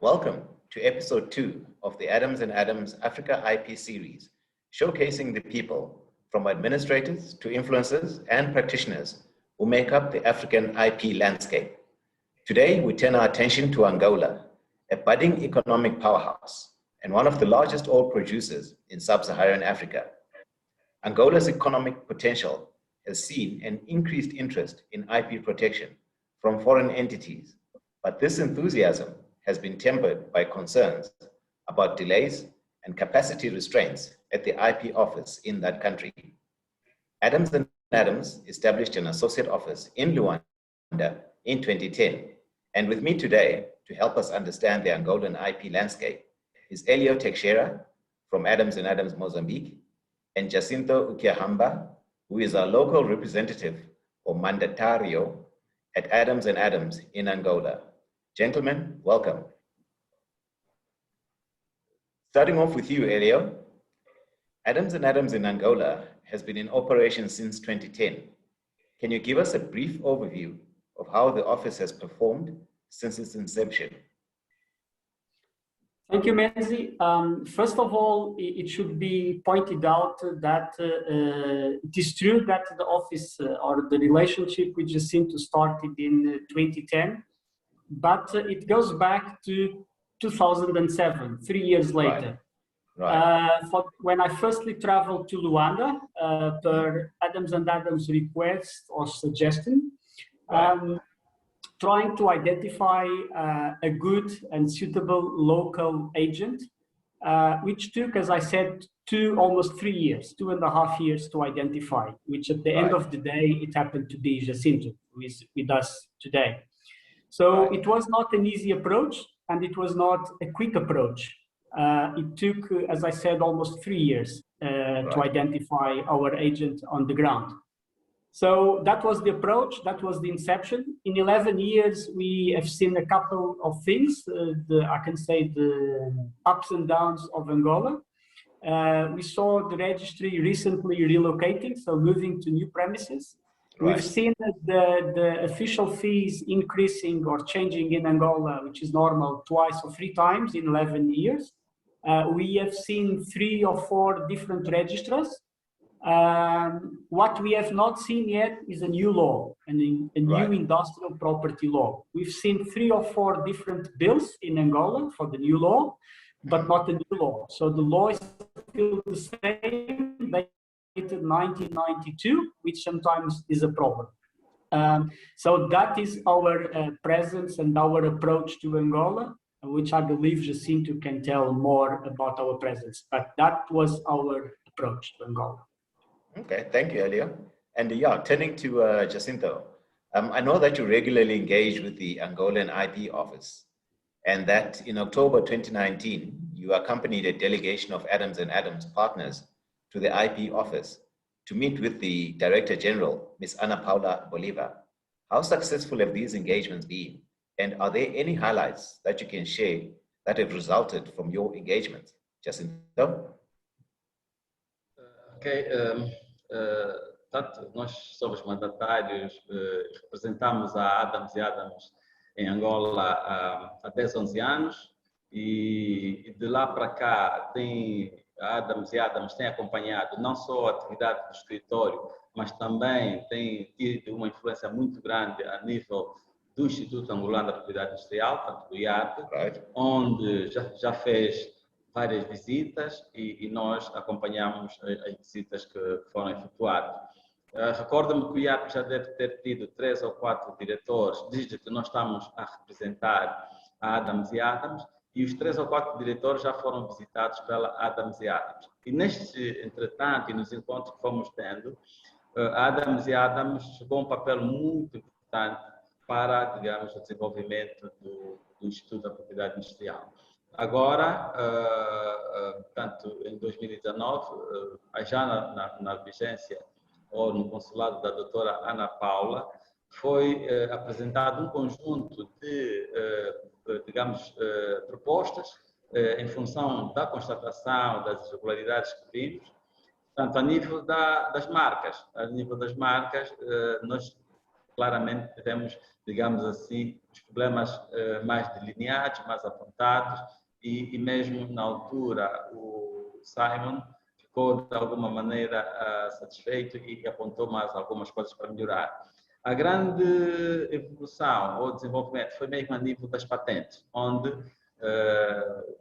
Welcome to episode 2 of the Adams and Adams Africa IP series, showcasing the people from administrators to influencers and practitioners who make up the African IP landscape. Today, we turn our attention to Angola, a budding economic powerhouse and one of the largest oil producers in sub-Saharan Africa. Angola's economic potential has seen an increased interest in IP protection from foreign entities, but this enthusiasm has been tempered by concerns about delays and capacity restraints at the IP office in that country. Adams and Adams established an associate office in Luanda in 2010, and with me today to help us understand the Angolan IP landscape is Elio Teixeira from Adams and Adams Mozambique, and Jacinto Ukiahamba, who is our local representative or mandatario at Adams and Adams in Angola. Gentlemen, welcome. Starting off with you, Elio. Adams and Adams in Angola has been in operation since 2010. Can you give us a brief overview of how the office has performed since its inception? Thank you, Menzi. First of all, it should be pointed out that it is true that the office or the relationship with Jacinto started in 2010, but it goes back to 2007, 3 years later. Right. When I firstly traveled to Luanda per Adams and Adams request or suggestion, trying to identify a good and suitable local agent, which took, as I said, almost 3 years, 2.5 years to identify, which at the end of the day, it happened to be Jacinto, who is with us today. So it was not an easy approach, and it was not a quick approach. It took, as I said, almost 3 years to identify our agent on the ground. So that was the approach, that was the inception. In 11 years, we have seen a couple of things, I can say the ups and downs of Angola. We saw the registry recently relocating, so moving to new premises. We've seen the official fees increasing or changing in Angola, which is normal, twice or 3 times in 11 years. We have seen 3 or 4 different registrars. What we have not seen yet is a new law, a new industrial property law. We've seen 3 or 4 different bills in Angola for the new law, but not the new law. So the law is still the same, dated 1992, which sometimes is a problem. So that is our presence and our approach to Angola, which I believe Jacinto can tell more about our presence. But that was our approach to Angola. Okay, thank you, Elio. And turning to Jacinto, I know that you regularly engage with the Angolan IP office, and that in October 2019, you accompanied a delegation of Adams and Adams partners to the IP office to meet with the Director General, Ms. Ana Paula Bolivar. How successful have these engagements been? And are there any highlights that you can share that have resulted from your engagements? Jacinto? Ok, portanto, nós somos mandatários, representamos a Adams e Adams em Angola há 10, 11 anos e de lá para cá a Adams e Adams tem acompanhado não só a atividade do escritório, mas também tem tido uma influência muito grande a nível do Instituto Angolano da Propriedade Industrial, portanto do IAP, onde já fez várias visitas e nós acompanhamos as visitas que foram efetuadas. Recordo-me que o IAP já deve ter tido 3 ou 4 diretores desde que nós estamos a representar a Adams e Adams, e os 3 ou 4 diretores já foram visitados pela Adams e Adams. E neste, entretanto, e nos encontros que fomos tendo, a Adams e Adams jogou um papel muito importante para, digamos, o desenvolvimento do Instituto da Propriedade Industrial. Agora, portanto, em 2019, já na vigência ou no consulado da doutora Ana Paula, foi apresentado um conjunto de, digamos, propostas em função da constatação das irregularidades que vimos, portanto, a nível das marcas. A nível das marcas, nós claramente tivemos, digamos assim, os problemas mais delineados, mais apontados, e mesmo na altura o Simon ficou de alguma maneira satisfeito e apontou mais algumas coisas para melhorar. A grande evolução ou desenvolvimento foi mesmo a nível das patentes, onde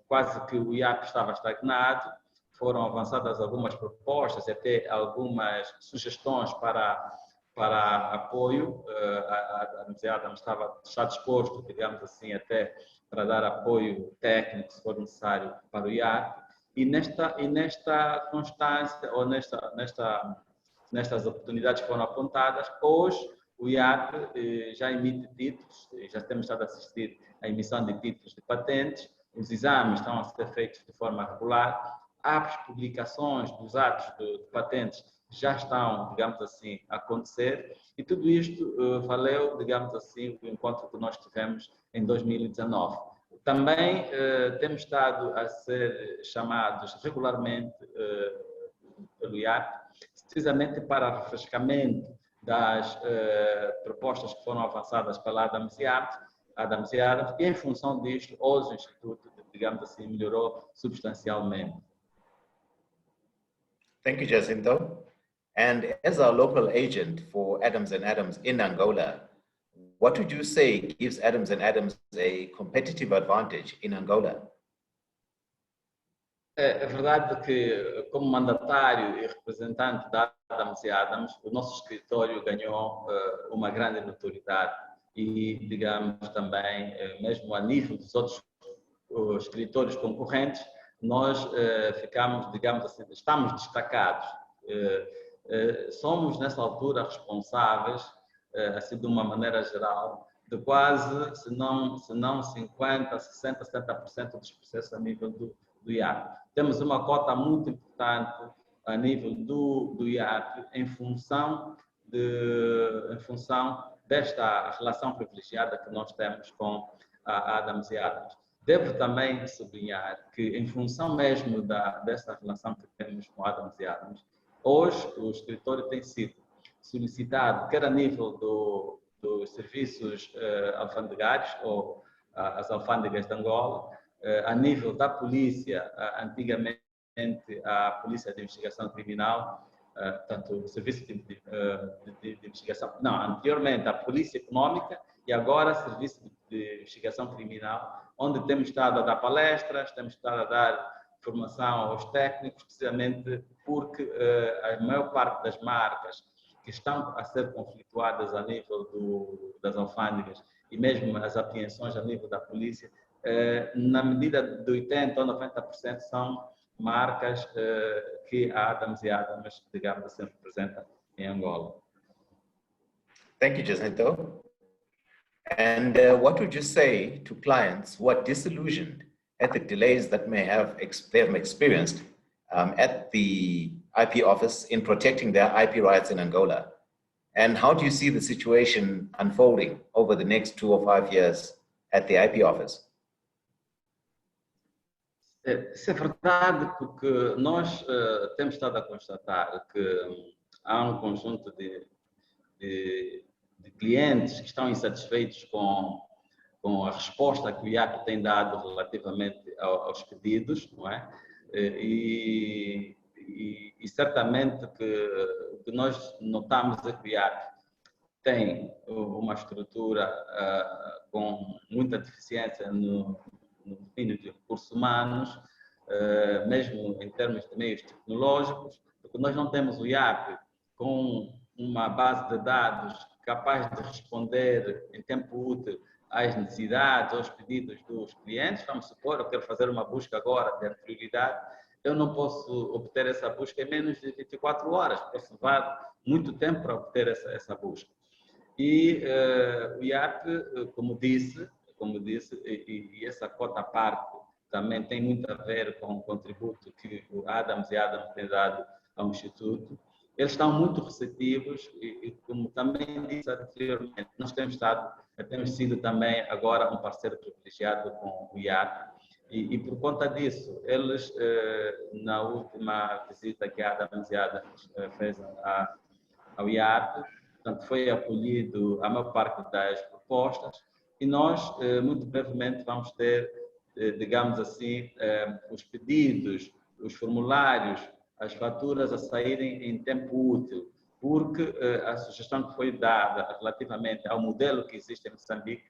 quase que o IAP estava estagnado, foram avançadas algumas propostas e até algumas sugestões para apoio. A Universidade está disposto, digamos assim, até para dar apoio técnico, se for necessário, para o IAP. E nesta constância, ou nestas oportunidades que foram apontadas, hoje o IAP já emite títulos, já temos estado a assistir à emissão de títulos de patentes, os exames estão a ser feitos de forma regular, as publicações dos atos de patentes já estão, digamos assim, a acontecer, e tudo isto valeu, digamos assim, o encontro que nós tivemos em 2019. Também temos estado a ser chamados regularmente pelo IAP, precisamente para refrescamento das propostas que foram avançadas pela Adams e Adams, e em função disto, hoje o Instituto, digamos assim, melhorou substancialmente. Thank you, Jacinto. And as our local agent for Adams and Adams in Angola, what would you say gives Adams and Adams a competitive advantage in Angola? É verdade que, como mandatário e representante da Adams e Adams, o nosso escritório ganhou uma grande notoriedade e, digamos, também, mesmo a nível dos outros escritórios concorrentes, nós ficamos, digamos assim, estamos destacados. Somos, nessa altura, responsáveis, assim, de uma maneira geral, de quase, se não 50%, 60%, 70% dos processos a nível do IAP. Temos uma cota muito importante a nível do IAP em função desta relação privilegiada que nós temos com a Adams e Adams. Devo também sublinhar que, em função mesmo dessa relação que temos com Adams e Adams, hoje o escritório tem sido solicitado, quer a nível dos serviços alfandegários ou as alfândegas de Angola, a nível da polícia, antigamente a Polícia de Investigação Criminal, portanto, o Serviço de Investigação, não, anteriormente a Polícia Econômica e agora o Serviço de Investigação Criminal, onde temos estado a dar palestras, temos estado a dar formação aos técnicos, precisamente porque a maior parte das marcas que estão a ser conflituadas a nível das alfândegas e mesmo as apreensões a nível da polícia, na medida de 80% ou 90% são marcas que a Adams e Adams, digamos assim, representa em Angola. Thank you, Jacinto. And what would you say to clients who are disillusioned at the delays that they have experienced at the IP office in protecting their IP rights in Angola? And how do you see the situation unfolding over the next 2 or 5 years at the IP office? Isso é verdade, porque nós temos estado a constatar que há um conjunto de clientes que estão insatisfeitos com a resposta que o IAP tem dado relativamente aos pedidos, não é? E certamente que o que nós notamos é que o IAP tem uma estrutura com muita deficiência no domínio de recursos humanos, mesmo em termos de meios tecnológicos, porque nós não temos o IAP com uma base de dados capaz de responder em tempo útil às necessidades, aos pedidos dos clientes. Vamos supor, eu quero fazer uma busca agora de prioridade, eu não posso obter essa busca em menos de 24 horas, posso levar muito tempo para obter essa busca. E o IAP, como disse, e essa cota à parte também tem muito a ver com o contributo que o Adams e Adams têm dado ao Instituto. Eles estão muito receptivos e como também disse anteriormente, nós temos sido também agora um parceiro privilegiado com o IAP e por conta disso, eles, na última visita que a Adams e Adams fez ao IAP, portanto, foi acolhido a maior parte das propostas e nós, muito brevemente, vamos ter, digamos assim, os pedidos, os formulários, as faturas a saírem em tempo útil, porque a sugestão que foi dada relativamente ao modelo que existe em Moçambique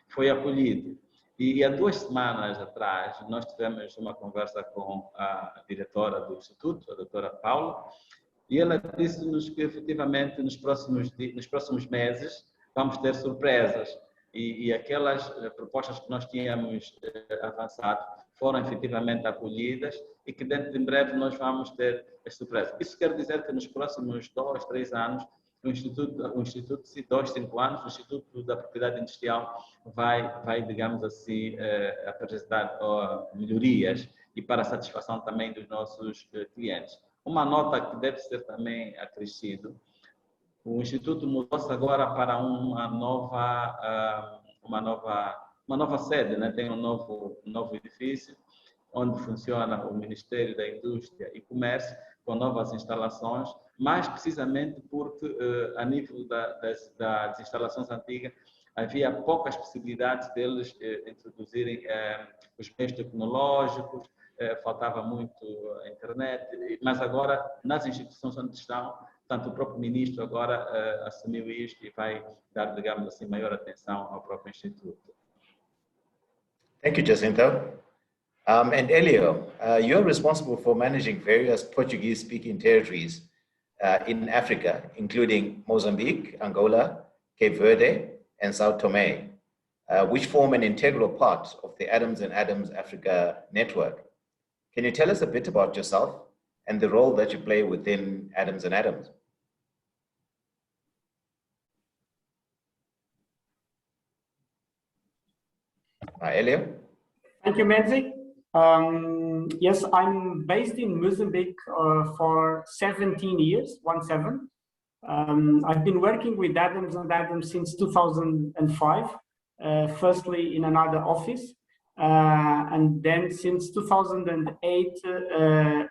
foi acolhido. E há 2 semanas atrás, nós tivemos uma conversa com a diretora do Instituto, a doutora Paula, e ela disse-nos que, efetivamente, nos próximos meses, vamos ter surpresas. E aquelas propostas que nós tínhamos avançado foram efetivamente acolhidas e que dentro de breve nós vamos ter as surpresas. Isso quer dizer que nos próximos 2, 3 anos, o Instituto, 2, 5 anos, o Instituto da Propriedade Industrial vai digamos assim, apresentar melhorias e para a satisfação também dos nossos clientes. Uma nota que deve ser também acrescido: o Instituto mudou-se agora para uma nova sede, né? Tem um novo edifício, onde funciona o Ministério da Indústria e Comércio, com novas instalações, mais precisamente porque, a nível das instalações antigas, havia poucas possibilidades deles introduzirem os meios tecnológicos, faltava muito a internet, mas agora, nas instituições onde estão, tanto o próprio ministro agora assumiu isto e vai dar, digamos assim, maior atenção ao próprio Instituto. Thank you, Jacinto. And Elio, you're responsible for managing various Portuguese-speaking territories in Africa, including Mozambique, Angola, Cape Verde, and Sao Tome, which form an integral part of the Adams and Adams Africa network. Can you tell us a bit about yourself and the role that you play within Adams and Adams? Elio? Thank you, Menzi. Yes, I'm based in Mozambique for 17 years, 17. I've been working with Adams and Adams since 2005, firstly in another office, and then since 2008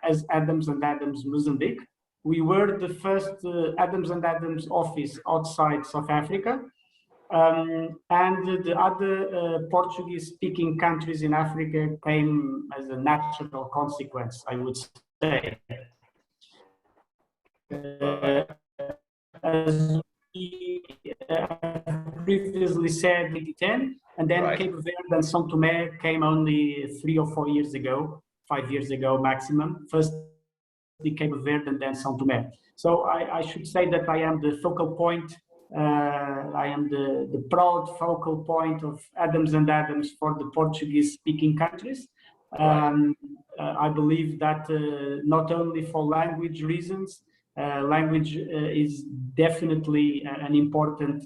as Adams and Adams Mozambique. We were the first Adams and Adams office outside South Africa, and the other Portuguese-speaking countries in Africa came as a natural consequence, I would say. As we previously said, 2010, and then Right. Cape Verde and São Tomé came only 3 or 4 years ago, 5 years ago maximum. First the Cape Verde and then São Tomé. So I should say that I am the focal point. I am the proud focal point of Adams and Adams for the Portuguese-speaking countries. I believe that not only for language reasons, language is definitely an important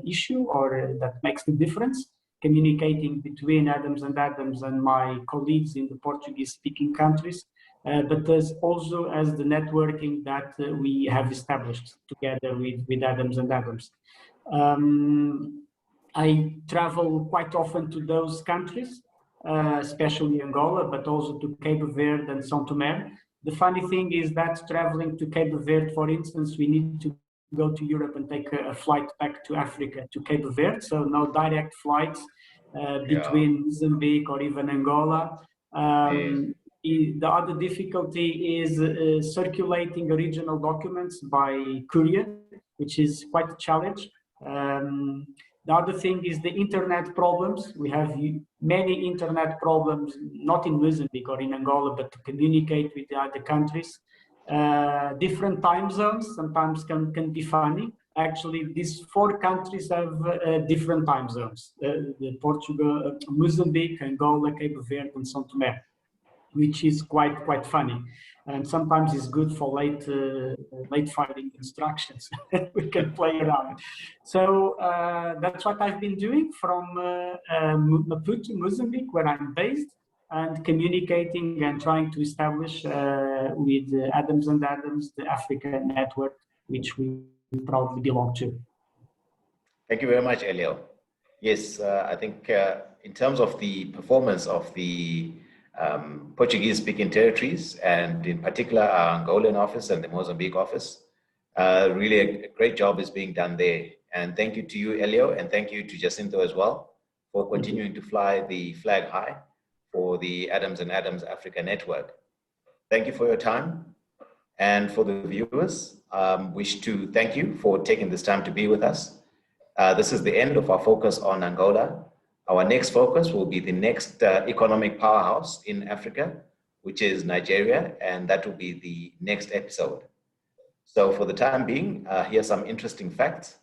issue, or that makes the difference, communicating between Adams and Adams and my colleagues in the Portuguese-speaking countries, but there's also as the networking that we have established together with Adams and Adams. I travel quite often to those countries, especially Angola, but also to Cape Verde and São Tomé. The funny thing is that traveling to Cape Verde, for instance, we need to go to Europe and take a flight back to Africa, to Cape Verde, so no direct flights between Mozambique or even Angola. The other difficulty is circulating original documents by courier, which is quite a challenge. The other thing is the internet problems. We have many internet problems, not in Mozambique or in Angola, but to communicate with the other countries. Different time zones sometimes can be funny. Actually, these 4 countries have different time zones. The Portugal, Mozambique, Angola, Cape Verde, and São Tomé, which is quite funny, and sometimes it's good for late finding instructions. We can play around. So that's what I've been doing from Maputo, Mozambique, where I'm based, and communicating and trying to establish with Adams and Adams the Africa network, which we proudly belong to. Thank you very much, Elio. Yes, I think in terms of the performance of the Portuguese-speaking territories, and in particular our Angolan office and the Mozambique office, Really a great job is being done there. And thank you to you, Elio, and thank you to Jacinto as well for continuing to fly the flag high for the Adams and Adams Africa Network. Thank you for your time. And for the viewers, wish to thank you for taking this time to be with us. This is the end of our focus on Angola. Our next focus will be the next economic powerhouse in Africa, which is Nigeria, and that will be the next episode. So for the time being, here are some interesting facts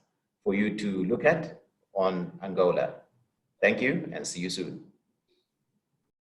for you to look at on Angola. Thank you and see you soon.